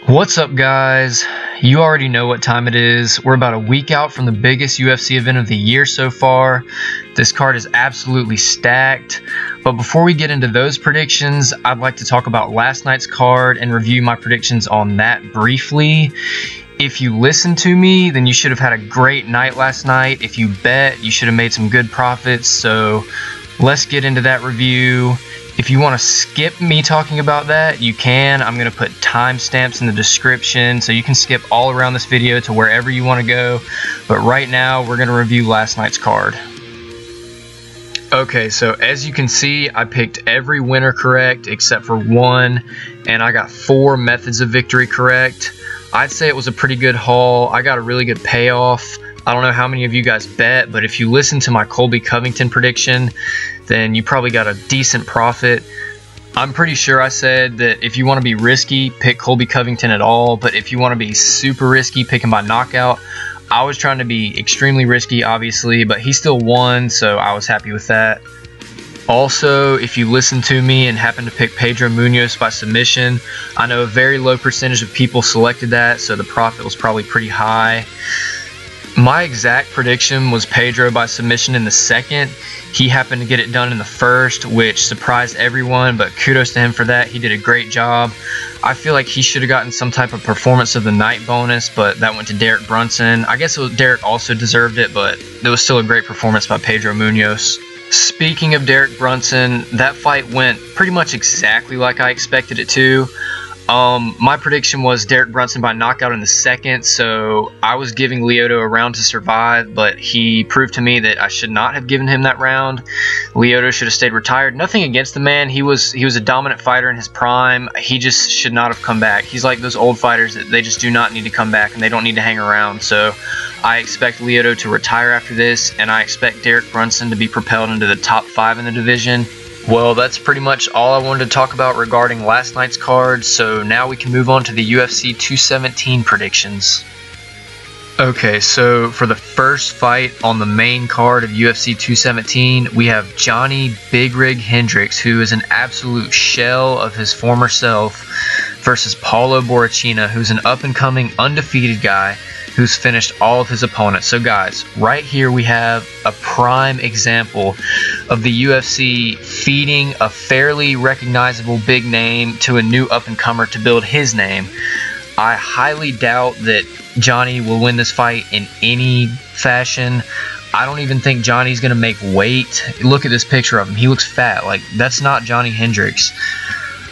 What's up, guys? You already know what time it is. We're about a week out from the biggest UFC event of the year so far. This card is absolutely stacked. But before we get into those predictions, I'd like to talk about last night's card and review my predictions on that briefly. If you listened to me, then you should have had a great night last night. If you bet, you should have made some good profits. So let's get into that review. If you want to skip me talking about that, you can. I'm going to put timestamps in the description, so you can skip all around this video to wherever you want to go. But right now, we're going to review last night's card. Okay, so as you can see, I picked every winner correct except for one, and I got 4 methods of victory correct. I'd say it was a pretty good haul. I got a really good payoff. I don't know how many of you guys bet, but if you listen to my Colby Covington prediction, then you probably got a decent profit. I'm pretty sure I said that if you want to be risky, pick Colby Covington at all, but if you want to be super risky, pick him by knockout. I was trying to be extremely risky, obviously, but he still won, so I was happy with that. Also, if you listen to me and happen to pick Pedro Munhoz by submission, I know a very low percentage of people selected that, so the profit was probably pretty high. My exact prediction was Pedro by submission in the second. He happened to get it done in the first, which surprised everyone, but kudos to him for that. He did a great job. I feel like he should have gotten some type of performance of the night bonus, but that went to Derek Brunson. I guess Derek also deserved it, but it was still a great performance by Pedro Munhoz. Speaking of Derek Brunson, that fight went pretty much exactly like I expected it to. My prediction was Derek Brunson by knockout in the second, so I was giving Lyoto a round to survive, but he proved to me that I should not have given him that round. Lyoto should have stayed retired. Nothing against the man. He was a dominant fighter in his prime. He just should not have come back. He's like those old fighters that they just do not need to come back, and they don't need to hang around. So I expect Lyoto to retire after this, and I expect Derek Brunson to be propelled into the top 5 in the division. Well, that's pretty much all I wanted to talk about regarding last night's card, so now we can move on to the UFC 217 predictions. Okay, so for the first fight on the main card of UFC 217, we have Johny Big Rig Hendricks, who is an absolute shell of his former self, versus Paulo Borrachinha, who's an up-and-coming undefeated guy who's finished all of his opponents. So guys, right here we have a prime example of the UFC feeding a fairly recognizable big name to a new up-and-comer to build his name. I highly doubt that Johny will win this fight in any fashion. I don't even think Johnny's going to make weight. Look at this picture of him. He looks fat. Like, that's not Johny Hendricks.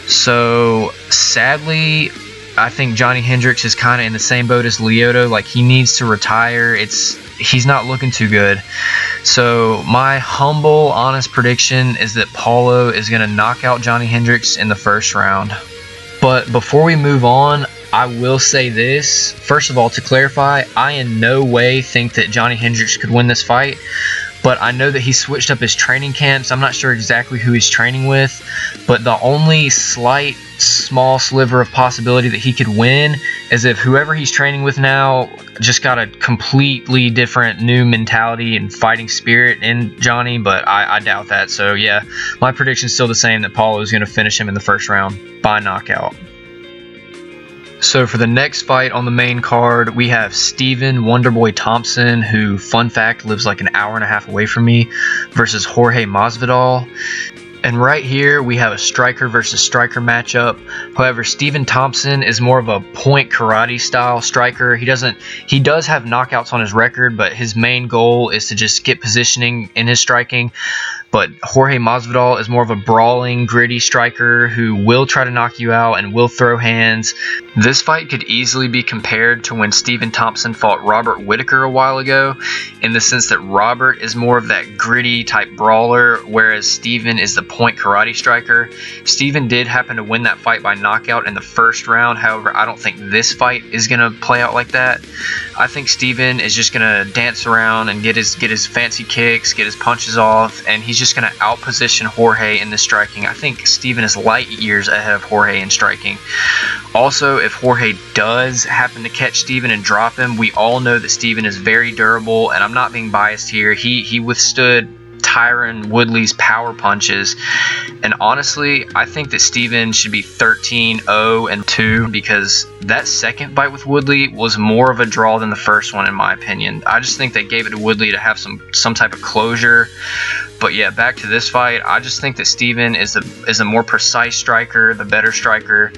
So, sadly, I think Johny Hendricks is kind of in the same boat as Lyoto. Like, he needs to retire. He's not looking too good. So my humble, honest prediction is that Paulo is going to knock out Johny Hendricks in the first round. But before we move on, I will say this. First of all, to clarify, I in no way think that Johny Hendricks could win this fight. But I know that he switched up his training camps. I'm not sure exactly who he's training with, but the only slight, small sliver of possibility that he could win is if whoever he's training with now just got a completely different new mentality and fighting spirit in Johny, but I doubt that. So yeah, my prediction is still the same, that Paulo is going to finish him in the first round by knockout. So for the next fight on the main card, we have Steven Wonderboy Thompson, who, fun fact, lives like an hour and a half away from me, versus Jorge Masvidal. And right here, we have a striker versus striker matchup. However, Steven Thompson is more of a point karate style striker. He does have knockouts on his record, but his main goal is to just get positioning in his striking. But Jorge Masvidal is more of a brawling, gritty striker who will try to knock you out and will throw hands. This fight could easily be compared to when Steven Thompson fought Robert Whittaker a while ago, in the sense that Robert is more of that gritty type brawler, whereas Steven is the point karate striker. Steven did happen to win that fight by knockout in the first round. However, I don't think this fight is going to play out like that. I think Steven is just going to dance around and get his fancy kicks, get his punches off, and he's just going to outposition Jorge in the striking. I think Steven is light years ahead of Jorge in striking. Also, if Jorge does happen to catch Steven and drop him, we all know that Steven is very durable, and I'm not being biased here. He withstood Tyron Woodley's power punches. And honestly, I think that Steven should be 13-0-2 because that second fight with Woodley was more of a draw than the first one, in my opinion. I just think they gave it to Woodley to have some type of closure. But yeah, back to this fight, I just think that Steven is a more precise striker, the better striker.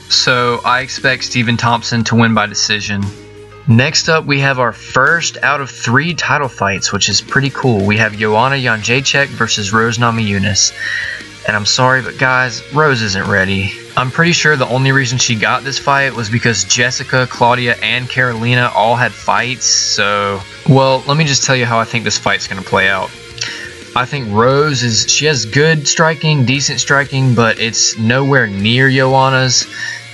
So I expect Stephen Thompson to win by decision. Next up, we have our first out of 3 title fights, which is pretty cool. We have Joanna Jędrzejczyk versus Rose Namajunas. And I'm sorry, but guys, Rose isn't ready. I'm pretty sure the only reason she got this fight was because Jessica, Claudia, and Carolina all had fights. So, well, let me just tell you how I think this fight's going to play out. I think Rose she has good striking, decent striking, but it's nowhere near Joanna's.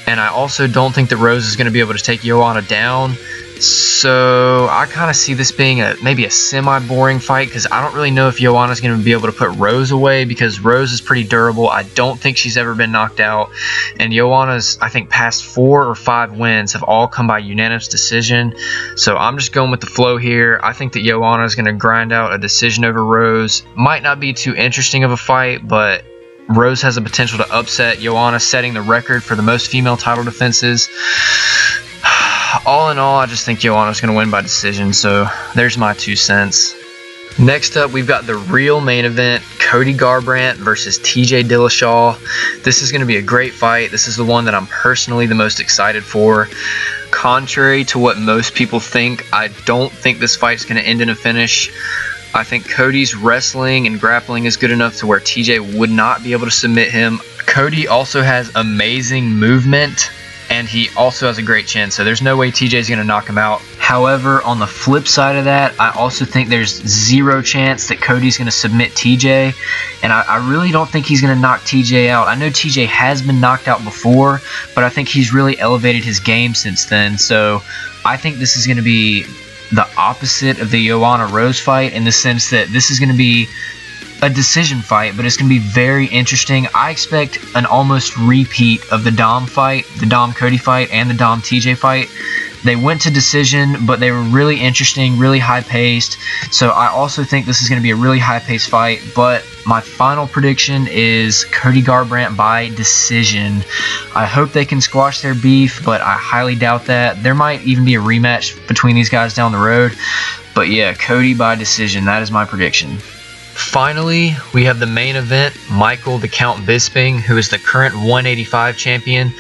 And I also don't think that Rose is going to be able to take Joanna down. So I kind of see this being maybe a semi-boring fight because I don't really know if Joanna's going to be able to put Rose away because Rose is pretty durable. I don't think she's ever been knocked out. And Joanna's, I think, past 4 or 5 wins have all come by unanimous decision. So I'm just going with the flow here. I think that Joanna is going to grind out a decision over Rose. Might not be too interesting of a fight, but Rose has the potential to upset Joanna, setting the record for the most female title defenses. All in all, I just think Joanna's going to win by decision, so there's my 2 cents. Next up, we've got the real main event, Cody Garbrandt versus TJ Dillashaw. This is going to be a great fight. This is the one that I'm personally the most excited for. Contrary to what most people think, I don't think this fight's going to end in a finish. I think Cody's wrestling and grappling is good enough to where TJ would not be able to submit him. Cody also has amazing movement, and he also has a great chin, so there's no way TJ is going to knock him out. However, on the flip side of that, I also think there's 0 chance that Cody's going to submit TJ, and I really don't think he's going to knock TJ out. I know TJ has been knocked out before, but I think he's really elevated his game since then, so I think this is going to be the opposite of the Joanna Rose fight in the sense that this is going to be a decision fight, but it's going to be very interesting. I expect an almost repeat of the Dom fight, the Dom Cody fight, and the Dom TJ fight. They went to decision, but they were really interesting, really high-paced. So I also think this is going to be a really high-paced fight, but my final prediction is Cody Garbrandt by decision. I hope they can squash their beef, but I highly doubt that. There might even be a rematch between these guys down the road. But yeah, Cody by decision. That is my prediction. Finally, we have the main event, Michael the Count Bisping, who is the current 185 champion,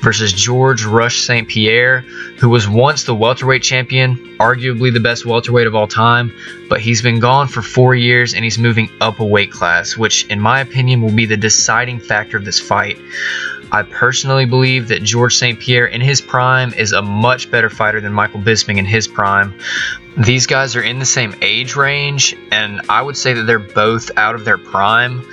versus George Rush St. Pierre, who was once the welterweight champion, arguably the best welterweight of all time, but he's been gone for 4 years and he's moving up a weight class, which in my opinion will be the deciding factor of this fight. I personally believe that George St. Pierre in his prime is a much better fighter than Michael Bisping in his prime. These guys are in the same age range, and I would say that they're both out of their prime.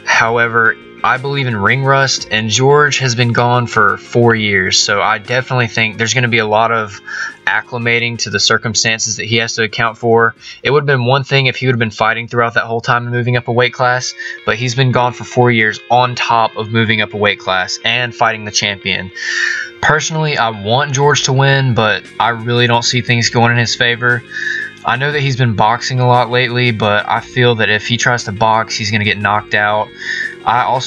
However, I believe in ring rust, and George has been gone for 4 years, so I definitely think there's going to be a lot of acclimating to the circumstances that he has to account for. It would have been one thing if he would have been fighting throughout that whole time and moving up a weight class, but he's been gone for 4 years on top of moving up a weight class and fighting the champion. Personally, I want George to win, but I really don't see things going in his favor. I know that he's been boxing a lot lately, but I feel that if he tries to box, he's going to get knocked out. I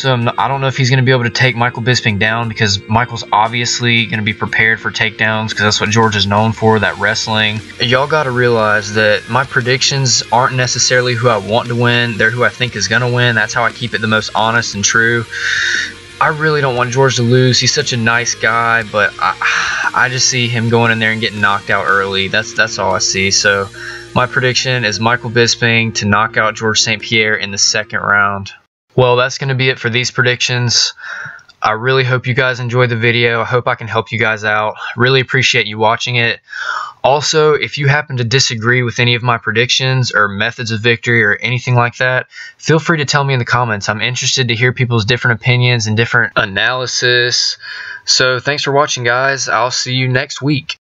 don't know if he's going to be able to take Michael Bisping down because Michael's obviously going to be prepared for takedowns because that's what George is known for, that wrestling. Y'all got to realize that my predictions aren't necessarily who I want to win. They're who I think is going to win. That's how I keep it the most honest and true. I really don't want George to lose. He's such a nice guy, but I just see him going in there and getting knocked out early. That's all I see. So my prediction is Michael Bisping to knock out George St. Pierre in the 2nd round. Well, that's going to be it for these predictions. I really hope you guys enjoyed the video. I hope I can help you guys out. Really appreciate you watching it. Also, if you happen to disagree with any of my predictions or methods of victory or anything like that, feel free to tell me in the comments. I'm interested to hear people's different opinions and different analysis. So thanks for watching, guys. I'll see you next week.